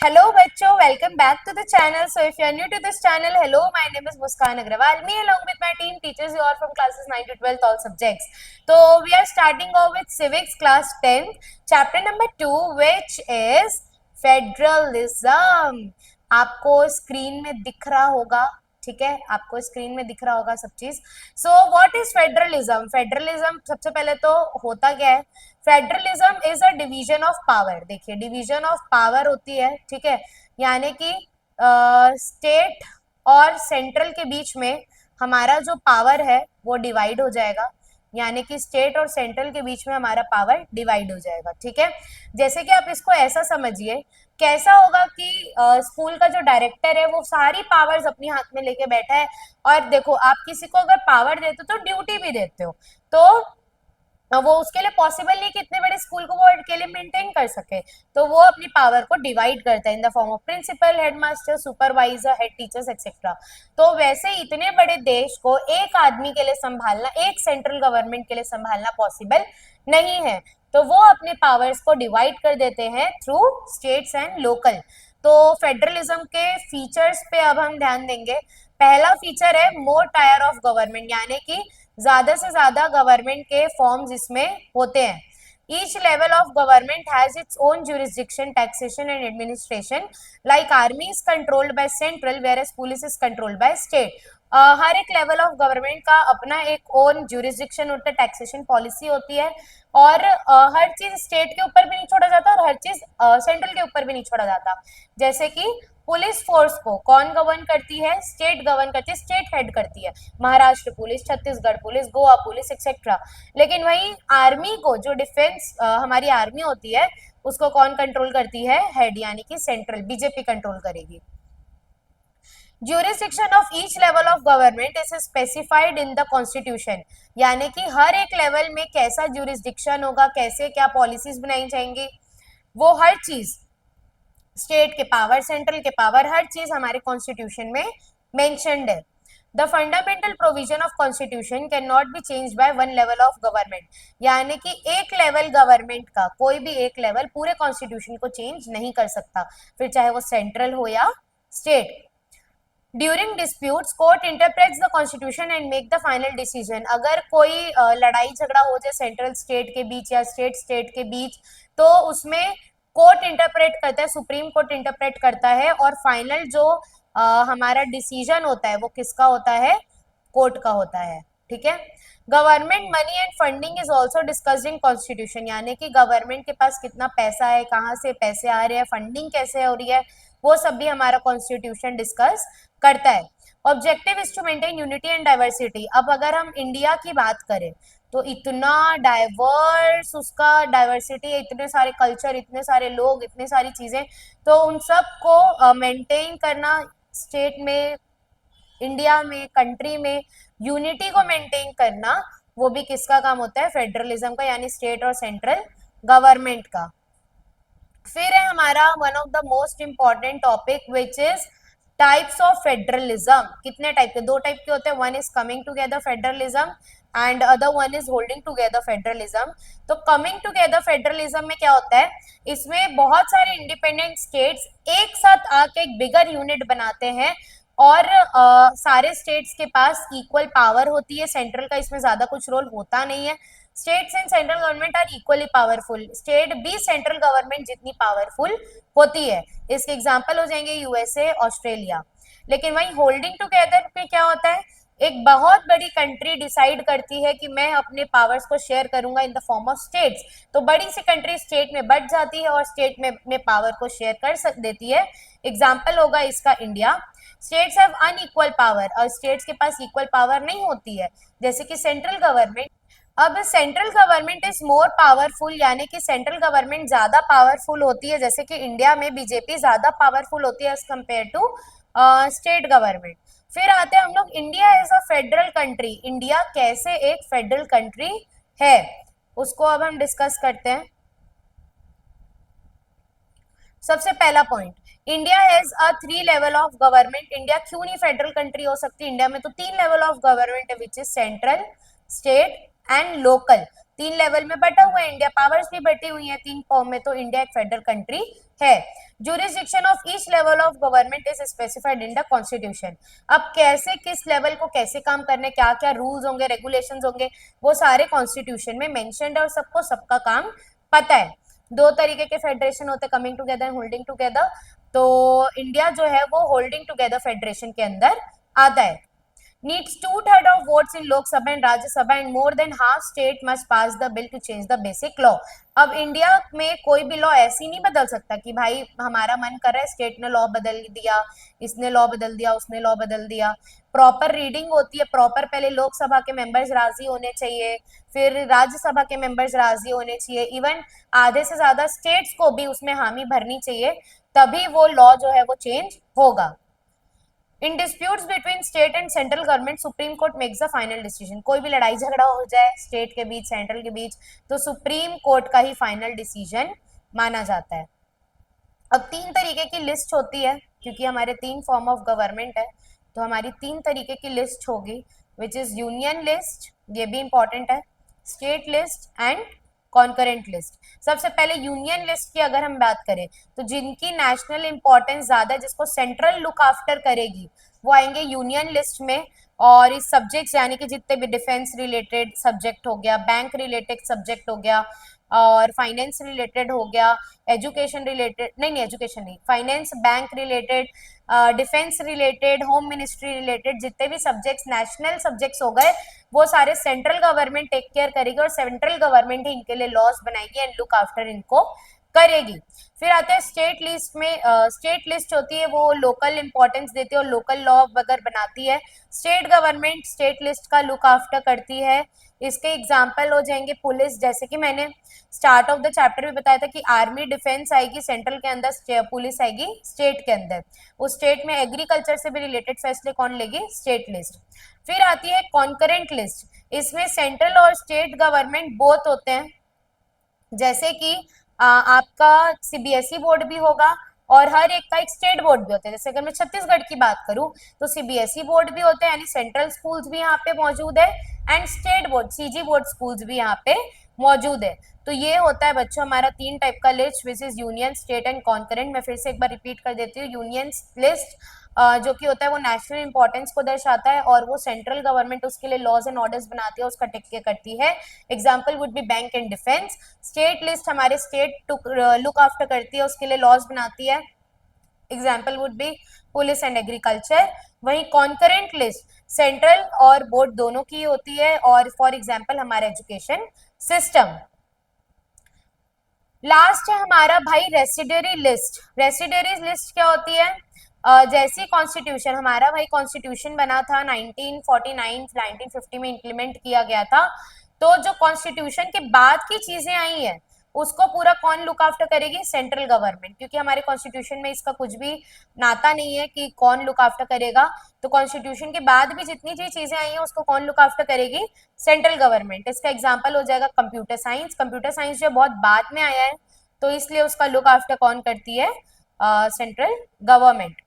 Hello बच्चों, welcome back to the channel. So if you are new to this channel, hello, my name is Muskan Agrawal. Me along with my team teaches you all from classes 9 to 12 all subjects. So we are starting off with civics class 10, chapter number 2, which is federalism. आपको screen में दिख रहा होगा, ठीक है, आपको screen में दिख रहा होगा सब चीज. So what is federalism? Federalism सबसे पहले तो होता क्या है? Federalism is a division of power. देखिए, डिवीजन ऑफ पावर होती है, ठीक है, यानी कि स्टेट और सेंट्रल के बीच में हमारा जो पावर है वो डिवाइड हो जाएगा. यानी कि स्टेट और सेंट्रल के बीच में हमारा पावर डिवाइड हो जाएगा, ठीक है. जैसे कि आप इसको ऐसा समझिए, कैसा होगा कि स्कूल का जो डायरेक्टर है वो सारी पावर्स अपने हाथ में लेके बैठा है. और देखो, आप किसी को अगर पावर देते हो तो ड्यूटी भी देते हो, तो वो उसके लिए पॉसिबल नहीं कि इतने बड़े स्कूल को वो अकेले मेंटेन कर सके. तो वो अपनी पावर को डिवाइड करता है in the form of principal, headmaster, supervisor, head teachers etcetera. तो वैसे इतने बड़े देश को एक आदमी के लिए संभालना, एक सेंट्रल गवर्नमेंट के लिए संभालना पॉसिबल नहीं है. तो वो अपने पावर्स को डिवाइड कर देते हैं थ्रू स्टेट्स एंड लोकल. तो फेडरलिज्म के फीचर्स पे अब हम ध्यान देंगे. पहला फीचर है मोर टायर ऑफ गवर्नमेंट, यानी कि ज्यादा से ज्यादा गवर्नमेंट के फॉर्म्स इसमें होते हैं. Each level of government has its own jurisdiction, taxation and administration. Like army is controlled by central, whereas police is controlled by state. हर एक लेवल ऑफ गवर्नमेंट का अपना एक ओन jurisdiction होता है, टैक्सेशन पॉलिसी होती है, और हर चीज स्टेट के ऊपर भी नहीं छोड़ा जाता और हर चीज सेंट्रल के ऊपर भी नहीं छोड़ा जाता. जैसे कि पुलिस फोर्स को कौन गवर्न करती है? स्टेट गवर्न करती है, स्टेट हेड करती है. Maharashtra police, Chhattisgarh police, Goa police etcetera. लेकिन वही आर्मी को, जो डिफेंस हमारी आर्मी होती है, उसको कौन कंट्रोल करती है? हेड, यानी कि सेंट्रल, बीजेपी कंट्रोल करेगी. jurisdiction of each level of government is specified in the constitution. यानी कि हर एक लेवल में कैसा jurisdiction होगा, कैसे क्या पॉलिसीज बनाई जाएंगी, वो हर चीज, स्टेट के पावर, सेंट्रल के पावर, हर चीज हमारे कॉन्स्टिट्यूशन में मेंशन्ड है. The fundamental provision of constitution can not be change by one level of government. यानी कि एक लेवल गवर्नमेंट का, कोई भी एक लेवल पूरे कॉन्स्टिट्यूशन को चेंज नहीं कर सकता, फिर चाहे वो सेंट्रल हो या state. During disputes court interprets the constitution and make the final decision. अगर कोई लड़ाई झगड़ा हो जाए सेंट्रल स्टेट के बीच या स्टेट स्टेट के बीच, तो उसमें कोर्ट इंटरप्रेट करता है, सुप्रीम कोर्ट इंटरप्रेट करता है, और फाइनल जो हमारा डिसीजन होता है वो किसका होता है? कोर्ट का होता है, ठीक है. Government money and funding is also discussed in constitution. यानी कि गवर्नमेंट के पास कितना पैसा है, कहाँ से पैसे आ रहे हैं, फंडिंग कैसे हो रही है, वो सब भी हमारा कॉन्स्टिट्यूशन डिस्कस करता है. Objective is to maintain unity and diversity. अब अगर हम इंडिया की बात करें तो इतना डाइवर्स उसका डाइवर्सिटी है, इतने सारे कल्चर, इतने सारे लोग, इतनी सारी चीजें, तो उन सब को मेंटेन करना स्टेट में, इंडिया में, कंट्री में यूनिटी को मेंटेन करना, वो भी किसका काम होता है? फेडरलिज्म का, यानी स्टेट और सेंट्रल गवर्नमेंट का. फिर है हमारा one of the most important topic which is types of federalism. कितने टाइप के? दो टाइप के होते हैं. One is coming together federalism and other one is holding together federalism. तो कमिंग टुगेदर फेडरलिज्म में क्या होता है? इसमें बहुत सारे इंडिपेंडेंट स्टेट्स एक साथ आके एक बिगर यूनिट बनाते हैं, और सारे स्टेट्स के पास इक्वल पावर होती है. सेंट्रल का इसमें ज्यादा कुछ रोल होता नहीं है. States and central government are equally powerful. State भी सेंट्रल गवर्नमेंट जितनी पावरफुल होती है. इसके एग्जांपल हो जाएंगे यूएसए, ऑस्ट्रेलिया. लेकिन वही होल्डिंग टुगेदर में क्या होता है? एक बहुत बड़ी कंट्री डिसाइड करती है कि मैं अपने पावर्स को शेयर करूंगा इन द फॉर्म ऑफ स्टेट्स. तो बड़ी सी कंट्री स्टेट में बढ़ जाती है और स्टेट में अपने पावर को शेयर कर देती है. एग्जाम्पल होगा इसका India. States have unequal power, और स्टेट्स के पास इक्वल पावर नहीं होती है, जैसे कि सेंट्रल गवर्नमेंट. अब central government is more powerful, यानी कि सेंट्रल गवर्नमेंट ज्यादा पावरफुल होती है. जैसे कि इंडिया में बीजेपी ज्यादा पावरफुल होती है as compare to state government. फिर आते हैं हम लोग, India is a federal country. India कैसे एक फेडरल कंट्री है, उसको अब हम डिस्कस करते हैं. सबसे पहला point, India has a 3 level of government. India क्यों नहीं फेडरल कंट्री हो सकती? इंडिया में तो 3 लेवल ऑफ गवर्नमेंट है, which is central, state and local. 3 level में बटा हुआ है इंडिया, पावर्स भी बटी हुई है 3 फॉर्म में, तो इंडिया एक फेडरल कंट्री है. jurisdiction of each level of government is specified in the constitution. अब कैसे किस लेवल को कैसे काम करने, क्या क्या रूल्स होंगे, रेगुलेशंस होंगे, वो सारे कॉन्स्टिट्यूशन में मेंशन्ड है और सबको सबका काम पता है. दो तरीके के फेडरेशन होते हैं, coming together and holding together. तो इंडिया जो है वो होल्डिंग टुगेदर फेडरेशन के अंदर आता है. needs 2/3 of votes in Lok Sabha and Rajya Sabha and more than half state must pass the bill to change the basic law. अब India में कोई भी लॉ ऐसी नहीं बदल सकता कि भाई हमारा मन कर रहा है, स्टेट ने लॉ बदल दिया, इसने लॉ बदल दिया, उसने लॉ बदल दिया. प्रॉपर रीडिंग होती है, प्रॉपर पहले लोकसभा के मेंबर्स राजी होने चाहिए, फिर राज्यसभा के मेंबर्स राजी होने चाहिए, इवन आधे से ज्यादा स्टेट्स को भी उसमें हामी भरनी चाहिए, तभी वो लॉ जो है वो चेंज होगा. In disputes between state and central government Supreme Court makes the final decision. कोई भी लड़ाई झगड़ा हो जाए स्टेट के बीच, सेंट्रल के बीच, तो सुप्रीम कोर्ट का ही फाइनल डिसीजन माना जाता है. अब 3 तरीके की लिस्ट होती है, क्योंकि हमारे 3 फॉर्म ऑफ गवर्नमेंट है, तो हमारी 3 तरीके की लिस्ट होगी, विच इज यूनियन लिस्ट, ये भी इंपॉर्टेंट है, state list and concurrent list. सबसे पहले यूनियन लिस्ट की अगर हम बात करें, तो जिनकी नेशनल इंपॉर्टेंस ज्यादा है, जिसको सेंट्रल लुक आफ्टर करेगी, वो आएंगे यूनियन लिस्ट में. और इस सब्जेक्ट्स यानी कि जितने भी डिफेंस रिलेटेड सब्जेक्ट हो गया, बैंक रिलेटेड सब्जेक्ट हो गया, और फाइनेंस रिलेटेड हो गया, एजुकेशन रिलेटेड नहीं, एजुकेशन नहीं, finance, bank related, defence related, home ministry related, जितने भी सब्जेक्ट्स नेशनल सब्जेक्ट्स हो गए, वो सारे सेंट्रल गवर्नमेंट टेक केयर करेगी और सेंट्रल गवर्नमेंट ही इनके लिए लॉज बनाएगी एंड लुक आफ्टर इनको करेगी. फिर आते हैं स्टेट लिस्ट में. स्टेट लिस्ट होती है वो लोकल इंपॉर्टेंस देती है और लोकल लॉ वगैरह बनाती है. स्टेट गवर्नमेंट स्टेट लिस्ट का लुक आफ्टर करती है. इसके एग्जाम्पल हो जाएंगे पुलिस, जैसे कि मैंने स्टार्ट ऑफ द चैप्टर में बताया था कि आर्मी डिफेंस आएगी सेंट्रल के अंदर, पुलिस आएगी स्टेट के अंदर. उस स्टेट में एग्रीकल्चर से भी रिलेटेड फैसले कौन लेगी, स्टेट लिस्ट. फिर आती है कॉन्करेंट लिस्ट. इसमें सेंट्रल और स्टेट गवर्नमेंट बोथ होते हैं, जैसे कि आपका सीबीएसई बोर्ड भी होगा और हर एक का एक स्टेट बोर्ड भी होता है. जैसे अगर मैं छत्तीसगढ़ की बात करूं तो सीबीएसई बोर्ड भी होते हैं, यानी सेंट्रल स्कूल्स भी यहाँ पे मौजूद है, and state board CG board schools भी यहाँ पे मौजूद है. तो ये होता है बच्चों हमारा 3 टाइप का list, which is union, state and concurrent. मैं फिर से एक बार रिपीट कर देती हूँ. यूनियन लिस्ट जो कि होता है वो नेशनल इंपॉर्टेंस को दर्शाता है और वो सेंट्रल गवर्नमेंट उसके लिए लॉज एंड ऑर्डर्स बनाती है, उसका टेक केयर करती है. Example would be bank and defence. State list हमारे स्टेट लुक आफ्टर करती है, उसके लिए लॉज बनाती है. Example would be police and agriculture. वहीं कॉन्करेंट लिस्ट सेंट्रल और बोर्ड दोनों की होती है, और फॉर एग्जाम्पल हमारा एजुकेशन सिस्टम. लास्ट है हमारा भाई रेसिडरी लिस्ट. रेसिडरी लिस्ट क्या होती है, जैसे कॉन्स्टिट्यूशन हमारा भाई कॉन्स्टिट्यूशन बना था 1949 1950 में इम्प्लीमेंट किया गया था, तो जो कॉन्स्टिट्यूशन के बाद की चीजें आई हैं उसको पूरा कौन लुक आफ्टर करेगी, सेंट्रल गवर्नमेंट. क्योंकि हमारे कॉन्स्टिट्यूशन में इसका कुछ भी नाता नहीं है कि कौन लुक आफ्टर करेगा, तो कॉन्स्टिट्यूशन के बाद भी जितनी भी चीजें आई हैं उसको कौन लुक आफ्टर करेगी, सेंट्रल गवर्नमेंट. इसका एग्जाम्पल हो जाएगा कंप्यूटर साइंस. कंप्यूटर साइंस जो बहुत बाद में आया है, तो इसलिए उसका लुक आफ्टर कौन करती है, सेंट्रल गवर्नमेंट.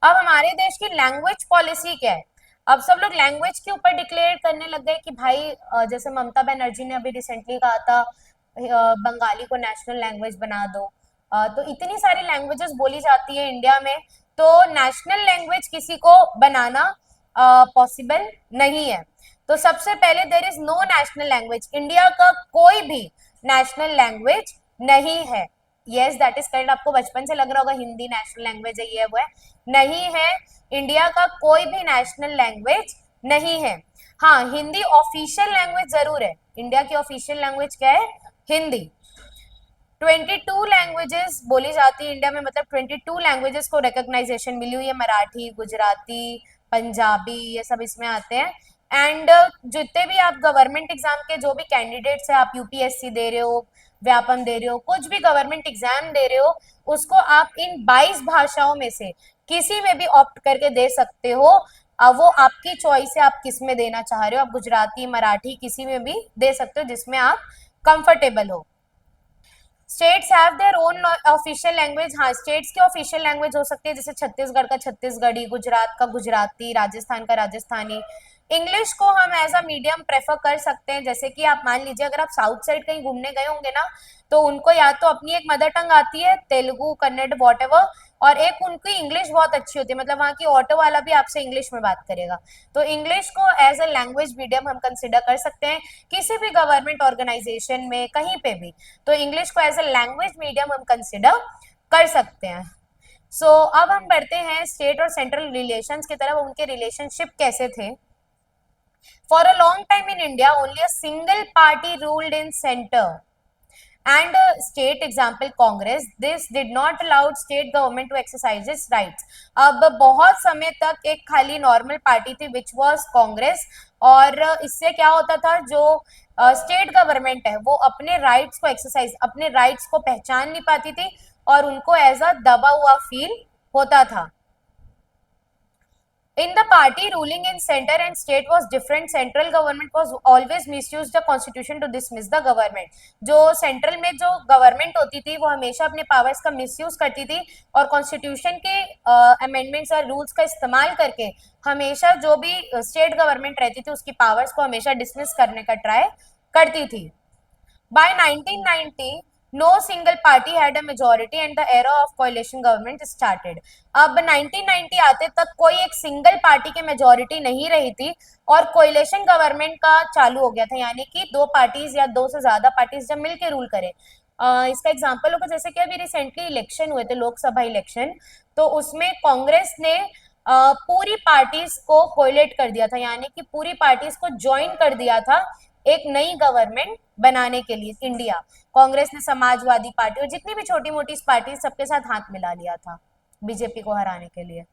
अब हमारे देश की लैंग्वेज पॉलिसी क्या है. अब सब लोग लैंग्वेज के ऊपर डिक्लेयर करने लग गए कि भाई जैसे ममता बनर्जी ने अभी रिसेंटली कहा था बंगाली को नेशनल लैंग्वेज बना दो. तो इतनी सारी लैंग्वेजेस बोली जाती है इंडिया में, तो नेशनल लैंग्वेज किसी को बनाना पॉसिबल नहीं है. तो सबसे पहले there is no national language. India का कोई भी नेशनल लैंग्वेज नहीं है. Yes that is correct. आपको बचपन से लग रहा होगा हिंदी नेशनल लैंग्वेज है, ये वो है, नहीं है. इंडिया का कोई भी नेशनल लैंग्वेज नहीं है. हाँ, हिंदी ऑफिशियल लैंग्वेज जरूर है. इंडिया की ऑफिशियल लैंग्वेज क्या है, हिंदी. 22 लैंग्वेजेस बोली जाती है इंडिया में, मतलब 22 लैंग्वेजेस को रिकॉग्नाइजेशन मिली हुई है. मराठी, गुजराती, पंजाबी, ये सब इसमें आते हैं. एंड जितने भी आप गवर्नमेंट एग्जाम के जो भी कैंडिडेट्स है, आप यूपीएससी दे रहे हो, व्यापम दे रहे हो, कुछ भी गवर्नमेंट एग्जाम दे रहे हो, उसको आप इन 22 भाषाओं में से किसी में भी ऑप्ट करके दे सकते हो. वो आपकी चॉइस है, आप किस में देना चाह रहे हो. आप गुजराती, मराठी किसी में भी दे सकते हो जिसमें आप कंफर्टेबल हो. States have their own official language. हाँ, स्टेट्स की ऑफिशियल लैंग्वेज हो सकती है, जैसे छत्तीसगढ़ का छत्तीसगढ़ी, गुजरात का गुजराती, राजस्थान का राजस्थानी, इंग्लिश को हम एज अ मीडियम प्रेफर कर सकते हैं, जैसे कि आप मान लीजिए अगर आप साउथ साइड कहीं घूमने गए होंगे ना, तो उनको या तो अपनी एक मदर टंग आती है, तेलुगु, कन्नड़, वॉट एवर, और एक उनकी इंग्लिश बहुत अच्छी होती है, मतलब वहाँ की ऑटो वाला भी आपसे इंग्लिश में बात करेगा। तो इंग्लिश को एज अ लैंग्वेज मीडियम हम कंसिडर कर सकते हैं किसी भी गवर्नमेंट ऑर्गेनाइजेशन में, कहीं पे भी। तो इंग्लिश को एज अ लैंग्वेज मीडियम हम कंसिडर कर सकते हैं। अब हम बढ़ते हैं स्टेट और सेंट्रल रिलेशंस की तरफ, उनके रिलेशनशिप कैसे थे। For a long time in India, only a single party ruled in center and state, example Congress. This did not allow state government to exercise its rights. अब बहुत समय तक एक खाली नॉर्मल पार्टी थी विच वॉज कांग्रेस, और इससे क्या होता था, जो स्टेट गवर्नमेंट है वो अपने राइट्स को एक्सरसाइज, अपने राइट्स को पहचान नहीं पाती थी और उनको एज अ दबा हुआ फील होता था। In the party ruling in center and state was different. Central government was always misused the constitution to dismiss the government. जो सेंट्रल में जो गवर्नमेंट होती थी वो हमेशा अपने पावर्स का मिसयूज करती थी और कॉन्स्टिट्यूशन के अमेंडमेंट्स और रूल्स का इस्तेमाल करके हमेशा जो भी स्टेट गवर्नमेंट रहती थी उसकी पावर्स को हमेशा डिसमिस करने का ट्राई करती थी। By 1990, no single party had a majority and the era of coalition government started. अब 1990 आते तक कोई एक सिंगल पार्टी के मेजोरिटी नहीं रही थी और कोalition गवर्नमेंट का चालू हो गया था, यानी कि दो पार्टीज या दो से ज्यादा पार्टीज जब मिलकर रूल करें। इसका एग्जांपल होगा जैसे कि अभी रिसेंटली इलेक्शन हुए थे, लोकसभा इलेक्शन, तो उसमें कांग्रेस ने पूरी पार्टीज को कोलेट कर दिया था, यानी कि पूरी पार्टीज को ज्वाइन कर दिया था एक नई गवर्नमेंट बनाने के लिए इंडिया। कांग्रेस ने समाजवादी पार्टी और जितनी भी छोटी मोटी पार्टी सबके साथ हाथ मिला लिया था बीजेपी को हराने के लिए।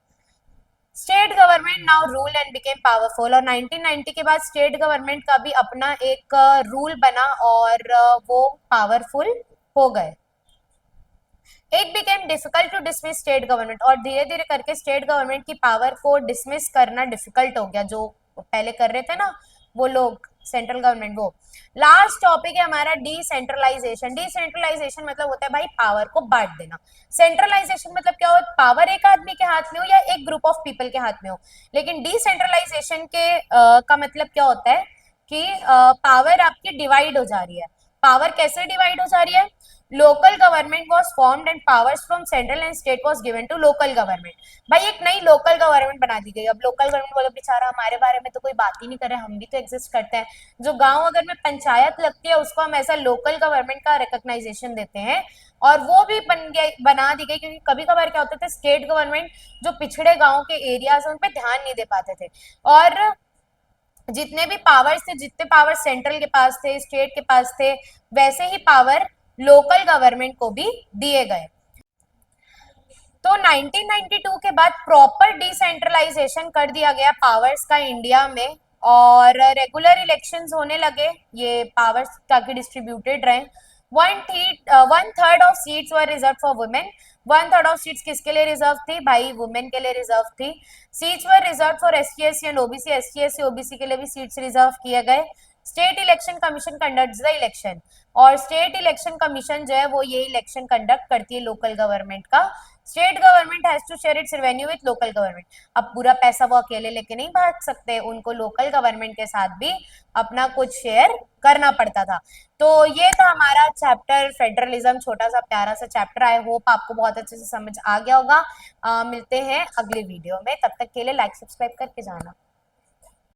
State government now rule and became powerful, और 1990 के बाद स्टेट गवर्नमेंट का भी अपना एक रूल बना और वो पावरफुल हो गए। It became difficult to dismiss state government, और धीरे धीरे करके स्टेट गवर्नमेंट की पावर को डिसमिस करना डिफिकल्ट हो गया, जो पहले कर रहे थे ना वो लोग सेंट्रल गवर्नमेंट। वो लास्ट टॉपिक है हमारा डिसेंट्रलाइजेशन। डिसेंट्रलाइजेशन मतलब होता है भाई पावर को बांट देना। सेंट्रलाइजेशन मतलब क्या हो, पावर एक आदमी के हाथ में हो या एक ग्रुप ऑफ पीपल के हाथ में हो। लेकिन डिसेंट्रलाइजेशन के का मतलब क्या होता है कि पावर आपकी डिवाइड हो जा रही है। पावर कैसे डिवाइड हो जा रही है, local government was formed and powers from central and state was given to local government. भाई एक नई लोकल गवर्नमेंट बना दी गई। अब लोकल गवर्नमेंट बोलो बेचारा हमारे बारे में तो कोई बात ही नहीं करे, हम भी तो एग्जिस्ट करते हैं। जो गांव अगर में पंचायत लगती है उसको हम ऐसा लोकल गवर्नमेंट का रिकॉग्नाइजेशन देते हैं, और वो भी बना दी गई क्योंकि कभी कभार क्या होते थे स्टेट गवर्नमेंट जो पिछड़े गाँव के एरियाज उन पर ध्यान नहीं दे पाते थे, और जितने भी पावर्स थे, जितने पावर सेंट्रल के पास थे, स्टेट के पास थे, वैसे ही पावर लोकल गवर्नमेंट को भी दिए गए। तो 1992 के बाद प्रॉपर डिसेंट्रलाइजेशन कर दिया गया पावर्स का इंडिया में, और रेगुलर इलेक्शंस होने लगे, ये पावर्स ताकि डिस्ट्रीब्यूटेड रहे। One third of seats were reserve for women. One third of seats किसके लिए रिजर्व थी भाई, वुमेन के लिए रिजर्व थी। Seats were reserve for ST/SC and OBC। ST/SC OBC के लिए भी सीट्स रिजर्व किए गए। State election commission conducts the election, और स्टेट इलेक्शन कमीशन जो है वो ये इलेक्शन कंडक्ट करती है लोकल गवर्नमेंट का। State government has to share its revenue with local government. अब पूरा पैसा वो अकेले लेके नहीं भाग सकते, उनको लोकल गवर्नमेंट के साथ भी अपना कुछ शेयर करना पड़ता था। तो ये था हमारा चैप्टर फेडरलिज्म, छोटा सा प्यारा सा चैप्टर। आई होप आपको बहुत अच्छे से समझ आ गया होगा। मिलते हैं अगले वीडियो में, तब तक के लिए लाइक सब्सक्राइब करके जाना।